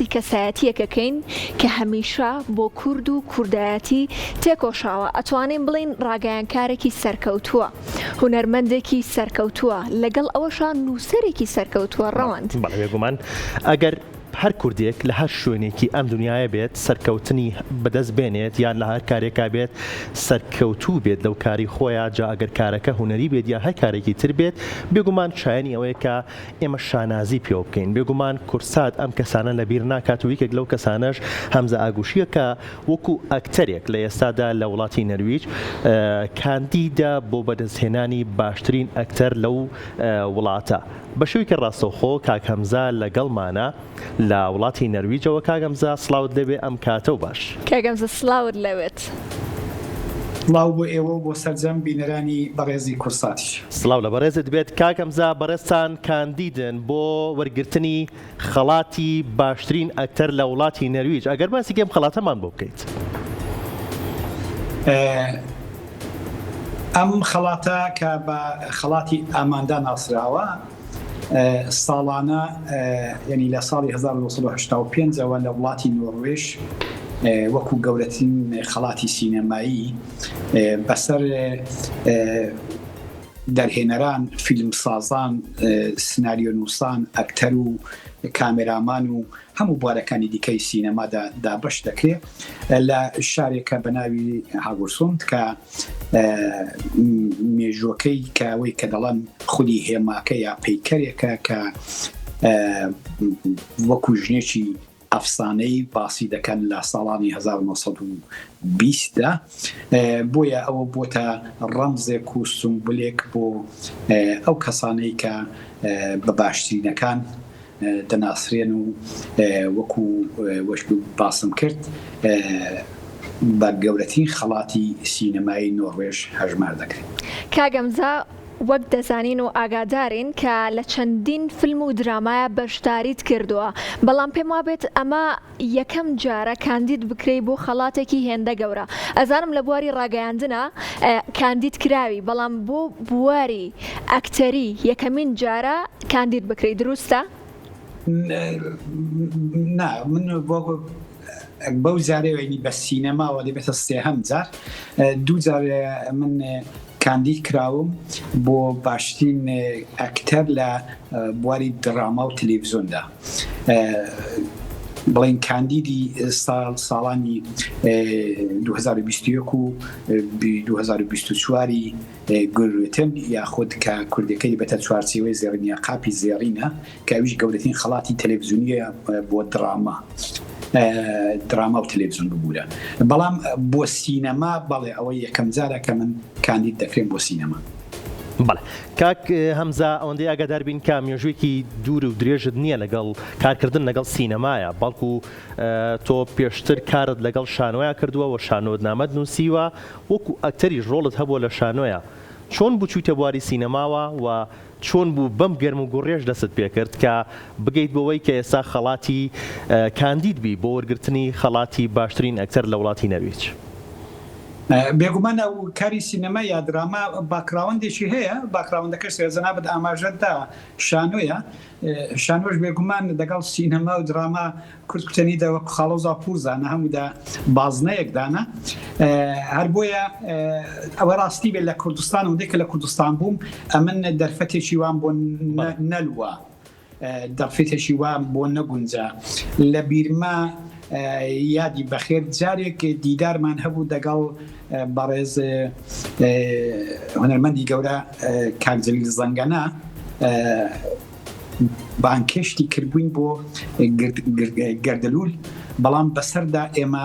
باسی کەسایەتیەکەکەین کە هەمیشە بۆ کورد و کوردایەتی تێکۆشاوە. ئەتوانین بڵین ڕاگەیانکارێکی سەرکەوتووە، هونەرمەندێکی سەرکەوتووە، لەگەڵ ئەوەشان نووسەرێکی سەرکەوتووە. ڕەوەند بەڵێگومان ئەگەر هەر کوردێک لە هەر شوێنێکی ئەم دنیاە بێت سەرکەوتنی بەدەست بێنێت یان لە هەر کارێکا بێت سەرکەوتوو بێت لەو کاری خۆیان، جا ئەگەر کارەکە هونەری بێت یا هەر کارێکی تر بێت، بێگومان شایەنی ئەوەیە کە ئێمە شانازی پێ بکەین. بێگومان کورسات ئەم کەسانە لە بیر ناکات و یەکێک لەو کەسانەش هەمزە ئاگوشیە کە وەکو ئەکتەرێک لە ئێستادا لە وڵاتی نەرویج کاندیدا بۆ بەدەستهێنانی باشترین ئەکتەر لەو وڵاتە. بە شێوەیەکی ڕاستەوخۆ کاک هەمزە لەگەڵمانە لە وڵاتی نەرویجەوە. کاک هەمزە سڵاوت لەبێ ئەم کاتە و باش. کاک هەمزە سڵاوت لەوێت. سڵاو بۆ ئێوە بۆ سەرجەم بینەرانی بەڕێزی کورساتیش. سڵاو لە بەڕێزت بێت. کاک هەمزە بەڕێستان کاندیدن بۆ وەرگرتنی خەڵاتی باشترین ئەکتەر لە وڵاتی نەرویج. ئەگەر باسی گەم خەڵاتەمان بۆ بکەیت. ئەم خەڵاتە کە بە خەڵاتی ئاماندا ناسراوە ساڵانە یعنی لە ساڵی 1985 ئەوە لە وڵاتی نۆروێژ وەکو گەورەترین خەڵاتی سینەمایی بەسەر دەرهێنەران، فیلمسازان، سناریۆ نووسان، ئەکتەر و کامێرامان و هەموو بوارەکانی دیکەی سینەمادا دابەش دەکرێت لە شارێکە بە ناوی هاگورسوند کە مێژوەکەی کەوەی کە دەڵەن خودی هێماکە یا پەیکەرێکە کە وەکو ژنێکی ئەفسانەی باسی دەکەن لە ساڵانی 1920دا. بۆیە ئەوە بۆتە ڕەمزێک و سمبولێک بۆ ئەو کەسانەی کە بە باشترینەکان دەناسرێن و وەکو وەش باسم کرد بە گەورەترین خەڵاتی سینەمای نۆروێژ هەژمار دەکرێت. کاک هەمزە وەک دەزانین و ئاگادارین کە لە چەندین فیلم و درامایە بەشداریت کردووە، بەڵام پێم وابێت ئەمە یەکەم جارە کاندید بکرێی بۆ خەڵاتێکی هێندە گەورە. ئەزانم لە بواری ڕاگەیاندنە کاندید کراوی، بەڵام بۆ بواری ئەکتەری یەکەمین جارە کاندید بکرێی، دروستە؟ نا، من بەو جارێوەینی بە سینەماوە دەبێتە سێهەم جار. دوو جار من کاندید کراوم بۆ باشترین ئەکتەر لە بواری دراما و تەلەڤیزیۆندا. بڵین کاندیدی ساڵانی 2021 و 2024 گورتن یاخود کە کوردەکەی بێتە چوارچێوەی زێڕینە قاپی زێڕینە کە ئەویش گەورەترین خەڵاتی تەلەڤیزیۆنیە بۆ دراما و تەلەڤیزیۆن ببوورە. بەڵام بۆ سینەما بەڵێ ئەوەی یەکەم جارە کە من کاندید دەکرێن بۆ سینەما. بەڵێ کاک هەمزە ئەوەندەی ئاگادار بین کە مێژوویەکی دوور و درێژت نییە لەگەڵ کارکردن لەگەڵ سینەمایە، بەڵکو تۆ پێشتر کارت لەگەڵ شانۆیە کردووە و شانۆدنامەت نووسیوە، وەکو ئەکتەریش ڕۆڵت هەبووە لە شانۆیە. چۆن بچوویتە بواری سینەماوە و چۆن بوو بەم گەرم و گوڕێژ دەست پێ کرد کە بگەیت بۆەوەی کە ئێستا خەڵاتی کاندید بی بۆ وەرگرتنی خەڵاتی باشترین ئەکتەر لە وڵاتی نەرویج؟ بێگومان ئەو کاری سینەما یا دراما باکراوەندێکی هەیە. باکراوەندەکە سێزەنابەت ئاماژەتدا شانۆیە. شانۆش بێگومان لەگەڵ سینەما و دراما کورتکوتەنیدا وەکو خاڵۆزا پوورزانە هەموودا بازنەیەکدانە. هەر بۆیە ئەوە ڕاستی بێت لە کوردستان و دێکە لە کوردستان بووم ئەمن دەرفەتێکی وان بۆ نەلووە، دەرفەتێکی وان بۆ نەگونجە. لە بیرما یادی بەخێر جارێک دیدارمان هەبوو دەگەڵ بەڕێز هونەرمەندی گەورە کاک جەلیل زەنگەنە بانکشتی کردبووین بۆ گەردەلوول، بەڵام بەسەردا ئێمە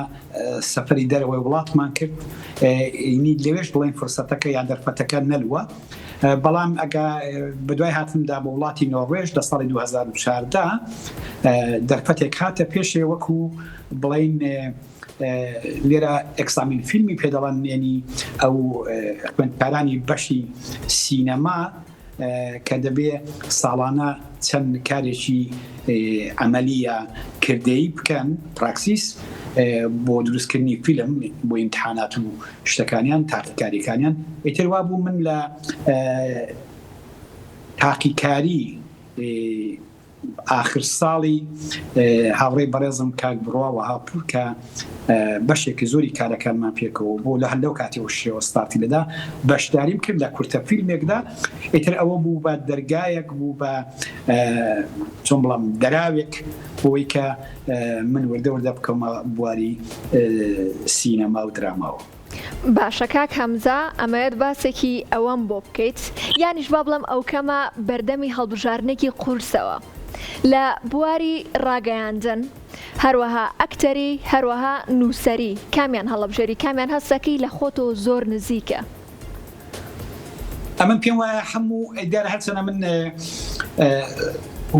سەفەری دەرەوەی وڵاتمان کرد. ئینی لەوێش بڵێن فرسەتەکە یا دەرفەتەکە نەلووە، بەڵام ئەگە بەدوای هاتمدا بە وڵاتی نۆروێژ لە ساڵی 2014 دەرفەتێک هاتە پێشێ وەکو بڵین لێرە ئەکسامین فیلمی پێدەڵەن، ینی ئەو خوێندکارانی بەشی سینەما کە دەبێ ساڵانە چەند کارێکی ئەمەلیە کردەیی بکەن پراکسیس بۆ دروستکردنی فیلم بۆ ئیمتحانات و شتەکانیان تاقیکاریەکانیان. ئیتر وا بوو من لە تاقیکاری آخر ساڵی هاوڕێی بەڕێزم کاک بڕواوە هاپور کە بەشێکی زۆری کارەکانمان پێکەوە بۆ لە هەندەو کاتێەوە شێوە ستارتی لەدا بەشداریم کرد لە کورتە فیلمێکدا ئیتر ئەوە بوو بە دەرگایەک بوو بە چۆن بڵام دەراوێک بۆی کە من وردە بکەمە بواری سینەما و دراماوە. باشە کاک هەمزە ئەمەیەت باسێکی ئەوەم بۆ بکەیت یانیش با بڵم ئەو کەمە بەردەمی هەڵبژارنێکی قورسەوە لە بواری ڕاگەیاندن هەروەها ئەکتەری هەروەها نووسەری کامیان هەڵەبژێری کامیان هەستەکەی لە خۆتەوە زۆر نزیکە؟ ئەمن پێم وایە هەموو ئەیدارە هەرچەنە من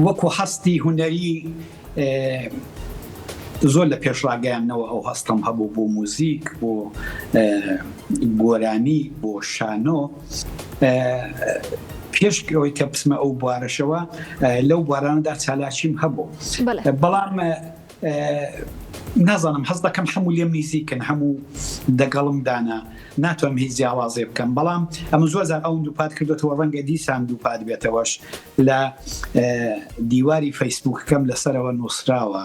وەکو هەستی هونەری زۆر لە پێشڕاگەیانەوە ئەو هەستم هەبوو بۆ موزیک بۆ گۆرانی بۆ شانۆ پێشەوەی کە بسمە ئەو بوارەشەوە لەو بوارانەدا چالاکیم هەبوو بەڵام نازانم هەست دەکەم هەموو لێم نزیکن هەموو دەگەڵم دانا ناتوانم هیچ جیاوازێ بکەم بەڵام ئەمە زۆرجار ئەو دووپات کردوەوە ڕەنگە دیسان دووپات بێتەوەش لە دیواری فەیسبووکەکەم لەسەرەوە نووسراوە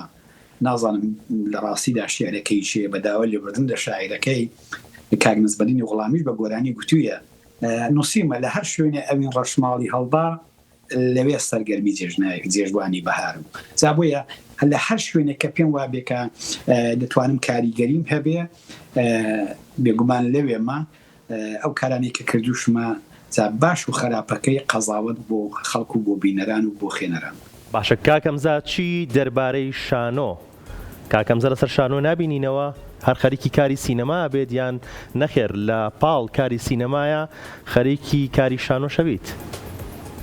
نازانم لە ڕاستیدا شێعرەکەی چێ بەداوە لێبردن لە شاعیرەکەی کاک نزبەدینی غوڵامیش بە گۆرانی گوتوویە نووسیمە لە هەر شوێنێ ئەوین ڕەشماڵی هەڵدا لەوێ سەرگەرمی جێژوانی بەهار بوو جا بۆیە لە هەر شوێنێک کە پێم وابێ کە دەتوانم کاریگەریم هەبێ بێگومان لەوێمە ئەو کارانێک کە کردوشمە جا باش و خراپەکەی قەزاوت بۆ خەڵک و بۆ بینەران و بۆ خێنەران. باشە کاکەمزە چی دەربارەی شانۆ؟ کاکەمزە لەسەر شانۆ نبینینەوە هەر خەریکی کاری سینەما بێت یان نەخێر لە پاڵ کاری سینەمایە خەریکی کاری شانۆ شەویت؟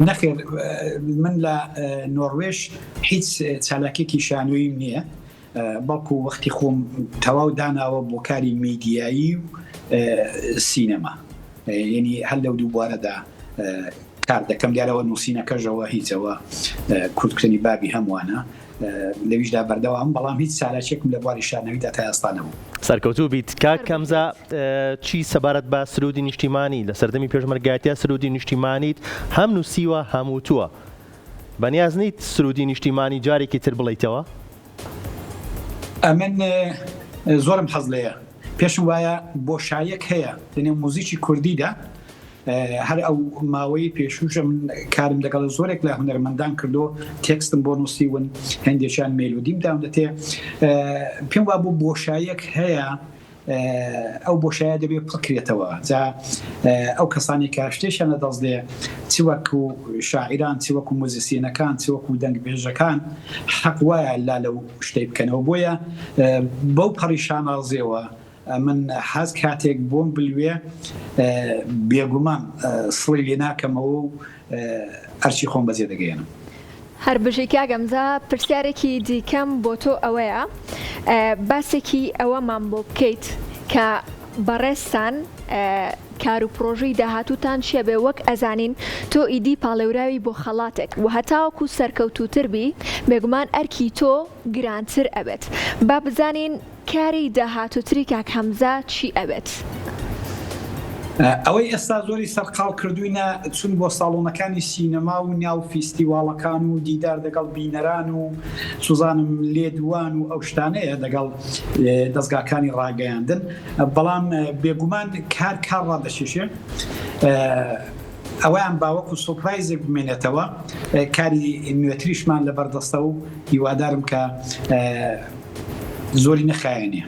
نەخێر من لە نۆروێژ هیچ چالاکێکی شانۆیم نییە بەڵکو وەختی خۆم تەواو داناوە بۆ کاری میدیایی و سینەما یعنی هەر لەو دوو بوارەدا کار دەکەم دیارەوە نووسینەکەژەوە هیچەوە کورتکردنی بابی هەمووانە لەویشدا بەردەوام بەڵام هیچ چالاکێکم لە بواری شانەویدا تا ئێستانەبوو. سەرکەوتوو بیت کاکەمزە چی سەبارەت بە سرودی نیشتیمانی لە سەردەمی پێشمەرگایەتیە سرودی نیشتیمانیت هەم نووسیوە هەمووتووە بەنیاز نیت سرودی نیشتیمانی جارێکی تر بڵیتەوە؟ ئەمن زۆرم حەز لەیە پێشم وایە بۆشایەک هەیە لەنێو موزیکی کوردیدا هەر ئەو ماوەی پێشوشە من کارم دەگەڵ زۆرێک لە هونەرمەندان کردو تێکستم بۆ نووسیون هەندێکیان مێلودیم داون دەتێ پێم وا بوو بۆشایەک هەیە ئەو بۆشایە دەبێ بکرێتەوە جا ئەو کەسانی کە شتێشیان لەدەستێ چی وەکو شاعیران چی وەکو موزیسینەکان چی وەکو دەنگبێژەکان حەق وایە لا لەو شتەی بکەنەوە بۆیە بەو پەڕیشان ئازێەوە من حەز کاتێک بۆم بلوێ بێگومان سڵی لێ ناکەمەوە و ئەرچی خۆم بەجێ دەگەێنم. هەر بژی کاگەمزە پرسیارێکی دیکەم بۆ تۆ ئەوەیە باسێکی ئەوەمان بۆ بکەیت کە بەڕێستان کار و پرۆژەی داهاتوتان چیە بێ وەک ئەزانین تۆ ئیدی پاڵێوراوی بۆ خەڵاتێک و هەتاوەکو سەرکەوتوتر بی بێگومان ئەرکی تۆ گرانتر ئەبێت با بزانین کاری داهاتوتری کاک هەمزە چی ئەبێت؟ ئەوەی ئێستا زۆری سەرقاڵ کردوینە چون بۆ ساڵۆنەکانی سینەما و ناو فیستیواڵەکان و دیدار دەگەڵ بینەران و سوزانم لێدوان و ئەو شتانەیە دەگەڵ دەستگاکانی ڕاگەیاندن بەڵام بێگومان کار ڕادەشێشێ ئەویان باوەکو سۆپرایزێک بمێنێتەوە کاری نوێتریشمان لە بەردەستە و هیوادارم کە زۆری نەخایەنێ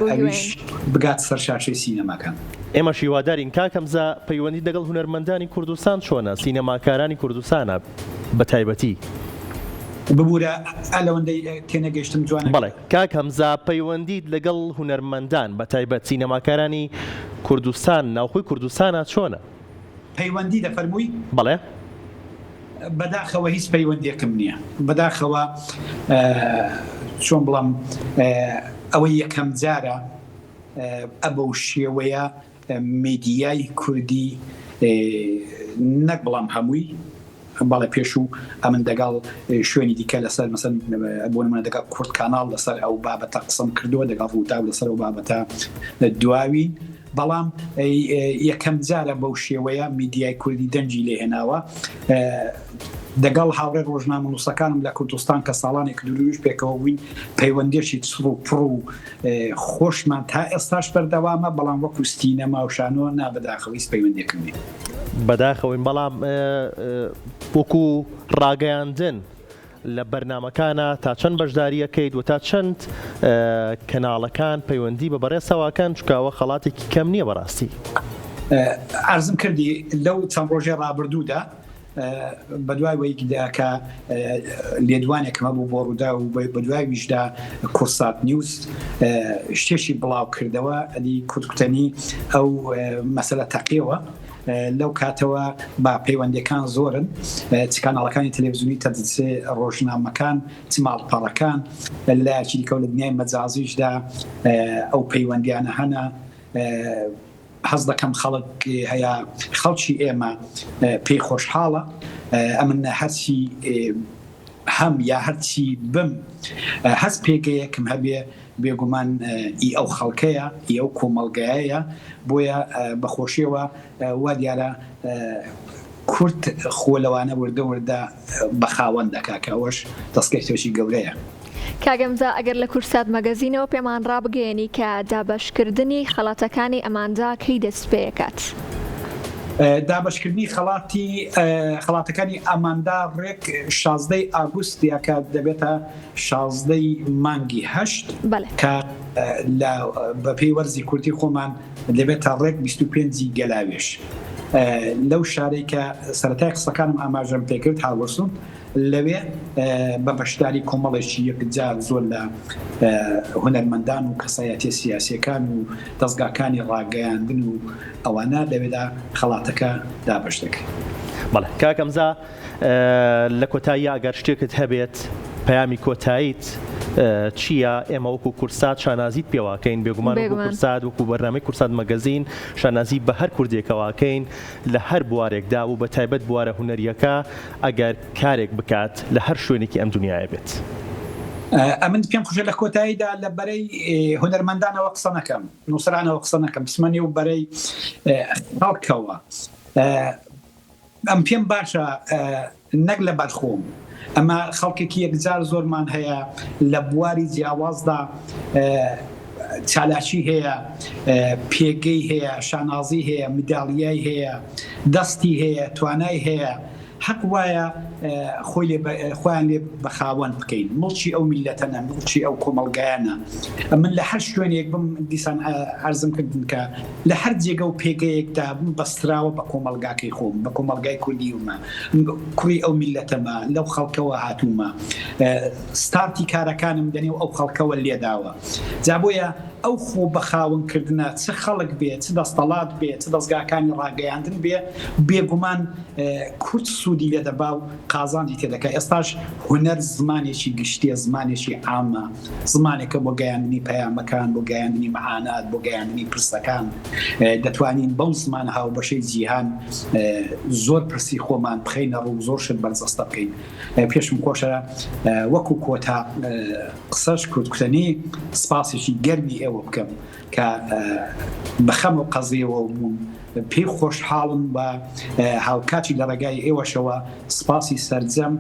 ئەویش بگات سەر شاشەی سینەماکان. ئێمە شیوادارین کاکەمزە پەیوەندی دەگەڵ هونەرمەندانی کوردستان چۆنە سینەماکارانی کوردستانە بە تایبەتی؟ ببوورە ئەلەوەندەی تێنەگەشتم جوانە. بەڵێ کاکەمزە پەیوەندیت لەگەڵ هونەرمەندان بە تایبەت سینەماکارانی کوردستان ناوخۆی کوردستانە چۆنە؟ پەیوەندی دەفەرمووی؟ بەڵێ بەداخەوە هیچ پەیوەندێکم نییە بەداخەوە چۆن بڵام ئەوەی یەکەم جارە ئەبە شێوەیە میدیای کوردی نەک بەڵام هەمووی باڵە پێش و ئەمن دەگەڵ شوێنی دیکە لەسەر مەسەن بۆ نمونە دەگەڵ کورد کاناڵ لەسەر ئەو بابەتە قسەم کردووە دەگەڵ ڕووتاو لەسەر ئەو بابەتە دواوی بەڵام یەکەم جارە بەو شێوەیە میدیای کوردی دەنجی لێهێناوە دەگەڵ هاوڕێ ڕۆژنامە نووسەکانم لە کوردستان کە ساڵانێک دووریش پێکەوە بووین پەیوەندێکی چڕ و پڕ و خۆشمان تا ئێستاش بەردەوامە بەڵام وەکو ستینەما و شانۆ نابەداخەوەی پەیوەندێکردنی بەداخەوەین بەڵام وەکو ڕاگەیاندن لە بەرنامەکانە تا چەند بەشداریەکەیت و تا چەند کەناڵەکان پەیوەندی بە بەڕێسەواکان چکاوە خەڵاتێکی کەم نییە بەڕاستی ئارزم کردی لەو چەند ڕۆژێ ڕابردوودا بەدوای وەیکدا کە لێدوانێکمە بوو بۆ ڕوودا و بەدوای ویشدا کورسات نیوز شتێکی بڵاو کردەوە ئەدی کوردکوتنی ئەو مەسەلە تەقیەوە لەو کاتەوە با پەیوەندەکان زۆرن چ کاناڵەکانی تەلەڤیزیۆنی تەدسێ ڕۆژنامەکان چ ماڵپەڕەکان لایەکی دیکە لە دنیای مەجازیشدا ئەو پەیوەندیانە هەنا حەز دەکەم خەڵک هەیە خەڵکی ئێمە پێی خۆشحاڵە ئەمن هەرچی هەم یا هەرچی بم هەست پێگەیەکم هەبێ بێگومان ئی ئەو خەڵکەیە ئی ئەو کۆمەڵگایە بۆیە بەخۆشیەوە وا دیارە کورد خۆ لەوانە وردە وردە بەخاوەن دەکا کە ئەوەش دەستکەوتێکی گەورەیە. کاگەمزە ئەگەر لە کورسات مەگەزینەوە پێمان ڕابگەێنی کە دابەشکردنی خەڵاتەکانی ئەماندا کەی دەست پێکات؟ دابشکردنی خەڵاتەکانی ئەماندا ڕێک 16 ئاگوستیا کە دەبێتە 16 مانگی 8 کە بەپێی وەرزی کوردی خۆمان دەبێتە ڕێک 25 گەلاوێش لەو شارەی کە سەرەتای قسەکانم ئاماژەم پێکرد هاوەسون لەوێ بە بەشداری کۆمەڵێکی یەکجار زۆر لە هونەرمەندان و کەسایەتی سیاسیەکان و دەستگاکانی ڕاگەیاندن و ئەوانە لەوێدا خەڵاتەکە دابش دەکەن. بەڵێ کاکەمزا لە کۆتایی ئەگەر شتێکت هەبێت پەیامی کۆتاییت چییە؟ ئێمە وەکو کورسات شانازیت پێواکەین بێگومان وەکو کورسات وەکو بەرنامەی کورسات مەگەزین شانازی بە هەر کوردێکەواکەین لە هەر بوارێکدا و بە تایبەت بوارە هونەریەکە ئەگەر کارێک بکات لە هەر شوێنێکی ئەم دنیاە بێت. ئەمن پێم خوشە لە کۆتاییدا لە بەرەی هونەرمەندانەوە قسە نەکەم نووسرانەوە قسە نەکەم بسمەنی و بەرەی خەڵکەوە ئەم پێم باشە نەک لە بەرخۆم ئەمە خەڵکێکی یەکجار زۆرمان هەیە لە بواری جیاوازدا چالاکی هەیە پێگەی هەیە شانازی هەیە مداڵیای هەیە دەستی هەیە توانای هەیە حەق وایە خۆیان لێ بەخاوەن بکەین مڵچی ئەو میلەتەنە مڵچی ئەو کۆمەڵگایانە من لە هەر شوێنێک بم دیسان ئارزم کردن کە لە هەر جێگە و پێگەیەکدا بم بەستراوە بە کۆمەلگاکەی خۆم بە کۆمەلگای کوردیومە کوڕی ئەو میلەتەمە لەو خەڵکەوە هاتوومە ستارتی کارەکانم دەنێ و ئەو خەڵکەوە لێداوە جا بۆیە ئەو خۆ بەخاوەنکردنە چ خەڵک بێت چ دەستەڵات بێت چ دەستگاکانی ڕاگەیاندن بێ بێگومان کورد سوودی لێ دەبا و قازانجی تێدەکە ئێستاش هونەر زمانێکی گشتیە زمانێکی عامە زمانێکە بۆ گەیاندنی پەیامەکان بۆ گەیاندنی مەعانات بۆ گەیاندنی پرسەکان دەتوانین بەو زمان هاو بەشەی جیهان زۆر پرسی خۆمان بخەینە ڕوو زۆر شت بەرزەستە بکەین پێشم خۆشە وەکو کۆتا قسەش کوردکوتنی سپاسێکی گەرمی ئێوە بکەم کە بەخەم و قەزیەوە بوون پێی خۆشحاڵم بە هاوکاتی لە ڕێگای ئێوەشەوە سپاسی سەرجەم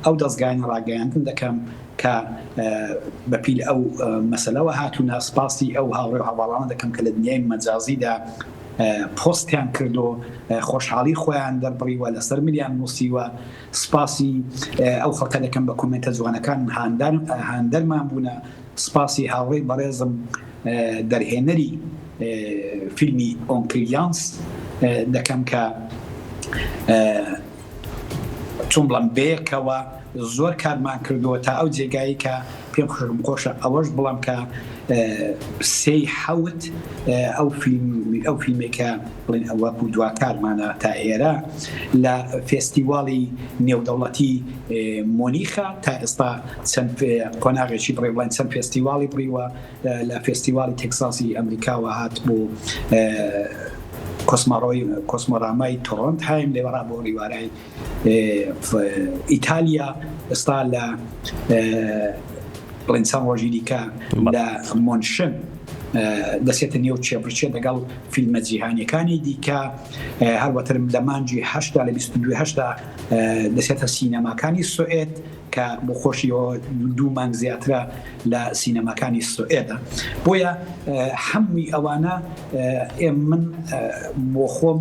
ئەو دەستگایانی ڕاگەیاندن دەکەم کە بەپیل ئەو مەسەلەوە هاتوونە سپاسی ئەو هاوڕێ و هەواڵانە دەکەم کە لە دنیای مەجازیدا پۆستیان کردو خۆشحاڵی خۆیان دەربڕیوە لەسەر ملیان نووسیوە سپاسی ئەو خەڵکە دەکەم بە کومنتە جوانەکان هاندەرمان بوونە سپاسی هاوڕێی بەڕێزم دەرهێنەری فیلمی ئۆنکلیانس دەکەم کە چۆن بڵم بەیەکەوە زۆر کارمان کردووە تا ئەو جێگایی کە پێم خۆشە ئەوەش بڵم کە سێی حەوت ئەو فیلمێکە بڵێن ئەوە بوو دواکارمانە تا ئێرە لە فێستیڤاڵی نێودەوڵەتی مۆنیخە تا ئێستا چەند قۆناغێکی بڕێ بڵێن چەند فێستیڤاڵی بڕیوە لە فێستیڤاڵی تێکساسی ئەمریکاوە هات بۆ کۆسمۆرامای تۆرۆنت هایم لێوەڕا بۆ ڕیوارای ئیتالیا ئێستا لە بڵێن چەند ڕۆژی دیکە لە مۆنشن دەسێتە نێو چێبرچێ لەگەڵ فیلمە جیهانیەکانی دیکە هەروەترم لە مانجی هەشتا لە 22 دەسێتە سینەماکانی سوئێد کە بۆ خۆشیەوە 2 مانگ زیاترە لە سینەماکانی سوئێدا. بۆیە هەمووی ئەوانە من بۆ خۆم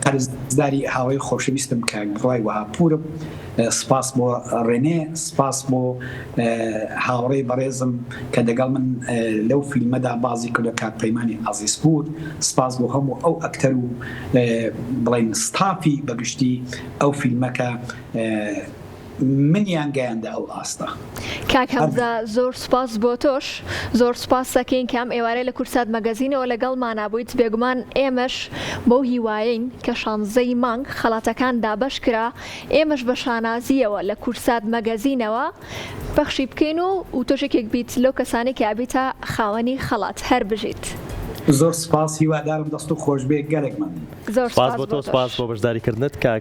قەرزداری هاوای خۆشەویستم کە ڕای وەهاپوورم. سپاس بۆ ڕێنێ، سپاس بۆ هاوڕێی بەڕێزم کە دەگەڵ من لەو فیلمەدا بازی کردو کات پەیمانی عەزیزپور. سپاس بۆ هەموو ئەو ئەکتەر و بڵێن ستافی بەگشتی ئەو فیلمەکە منیان گەیاندە ئەو ئاستا. کاک هەمزە زۆر سپاس بۆ تۆش، زۆر سپاس دەکەین کەم ئێوارەی لە کورسات مەگەزینەوە لەگەڵمان بوویت. بێگومان ئێمەش بۆ هیوایین کە 16 مانگ خەڵاتەکان دابەش کرا، ئێمەش بە شانازیەوە لە کورسات مەگەزینەوە بەخشی بکەین و تۆشێکێک بیت لەو کەسانی کە ئابیتە خاوەنی خەڵات هەر بژیت. زۆر سپاس، هیوادارم دەست و خۆشبێ گەلێکمان. سپاس بۆ تۆ، سپاس بۆ بەشداریکردنت.